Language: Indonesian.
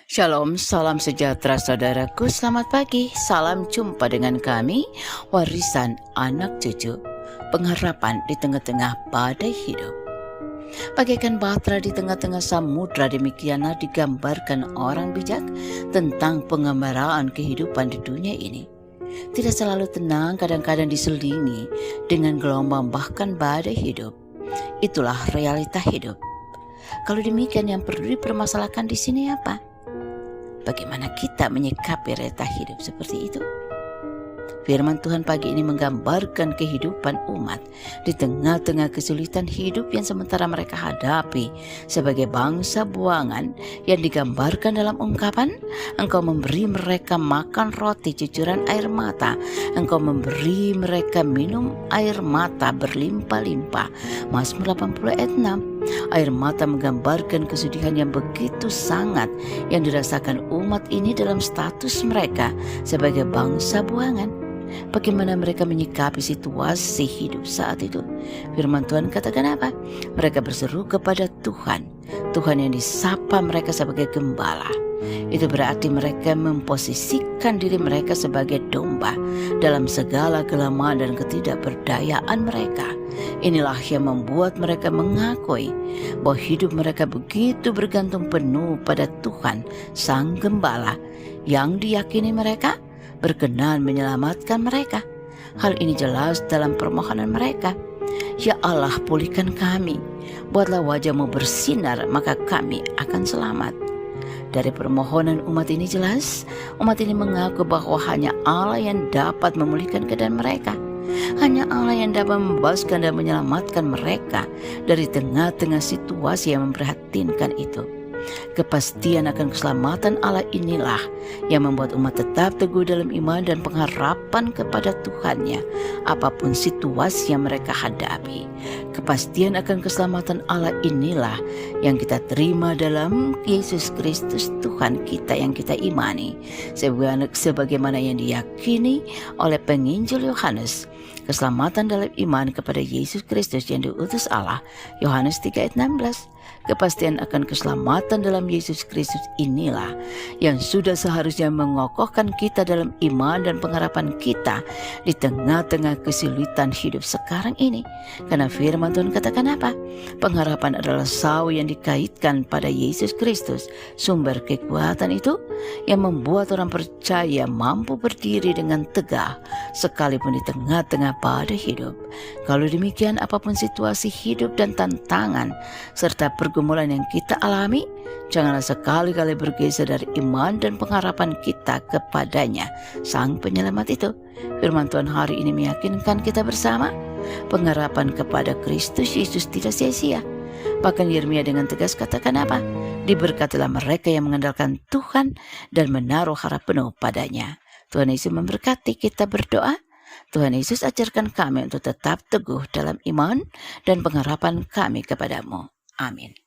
Shalom, salam sejahtera saudaraku, selamat pagi, salam jumpa dengan kami, warisan anak cucu, pengharapan di tengah-tengah badai hidup. Bagaikan bahtera di tengah-tengah samudra, demikianlah digambarkan orang bijak tentang pengembaraan kehidupan di dunia ini. Tidak selalu tenang, kadang-kadang diselingi dengan gelombang bahkan badai hidup. Itulah realita hidup. Kalau demikian, yang perlu dipermasalahkan di sini apa? Bagaimana kita menyikapi realita hidup seperti itu? Firman Tuhan pagi ini menggambarkan kehidupan umat di tengah-tengah kesulitan hidup yang sementara mereka hadapi sebagai bangsa buangan, yang digambarkan dalam ungkapan, Engkau memberi mereka makan roti cucuran air mata, Engkau memberi mereka minum air mata berlimpah-limpah. Mazmur 80 ayat 6. Air mata menggambarkan kesedihan yang begitu sangat yang dirasakan umat ini dalam status mereka sebagai bangsa buangan. Bagaimana mereka menyikapi situasi hidup saat itu? Firman Tuhan katakan apa? Mereka berseru kepada Tuhan, Tuhan yang disapa mereka sebagai gembala. Itu berarti mereka memposisikan diri mereka sebagai domba dalam segala kelemahan dan ketidakberdayaan mereka. Inilah yang membuat mereka mengakui bahwa hidup mereka begitu bergantung penuh pada Tuhan, Sang Gembala, yang diyakini mereka berkenan menyelamatkan mereka. Hal ini jelas dalam permohonan mereka. Ya Allah, pulihkan kami, buatlah wajah-Mu bersinar, maka kami akan selamat. Dari permohonan umat ini jelas, umat ini mengaku bahwa hanya Allah yang dapat memulihkan keadaan mereka. Hanya Allah yang dapat membebaskan dan menyelamatkan mereka dari tengah-tengah situasi yang memprihatinkan itu. Kepastian akan keselamatan Allah inilah yang membuat umat tetap teguh dalam iman dan pengharapan kepada Tuhannya, apapun situasi yang mereka hadapi. Kepastian akan keselamatan Allah inilah yang kita terima dalam Yesus Kristus Tuhan kita yang kita imani, sebagaimana yang diyakini oleh penginjil Yohanes. Keselamatan dalam iman kepada Yesus Kristus yang diutus Allah, Yohanes 3 ayat 16. Kepastian akan keselamatan dalam Yesus Kristus inilah yang sudah seharusnya mengokohkan kita dalam iman dan pengharapan kita di tengah-tengah kesulitan hidup sekarang ini. Karena firman Tuhan katakan apa? Pengharapan adalah sawi yang dikaitkan pada Yesus Kristus, sumber kekuatan itu yang membuat orang percaya mampu berdiri dengan tegak sekalipun di tengah-tengah badai hidup. Kalau demikian, apapun situasi hidup dan tantangan serta pergumulan yang kita alami, janganlah sekali-kali bergeser dari iman dan pengharapan kita kepadanya, Sang Penyelamat itu. Firman Tuhan hari ini meyakinkan kita bersama, pengharapan kepada Kristus Yesus tidak sia-sia. Bahkan Yeremia dengan tegas katakan apa? Diberkatilah mereka yang mengandalkan Tuhan dan menaruh harap penuh padanya. Tuhan Yesus memberkati. Kita berdoa. Tuhan Yesus, ajarkan kami untuk tetap teguh dalam iman dan pengharapan kami kepadamu. Amin.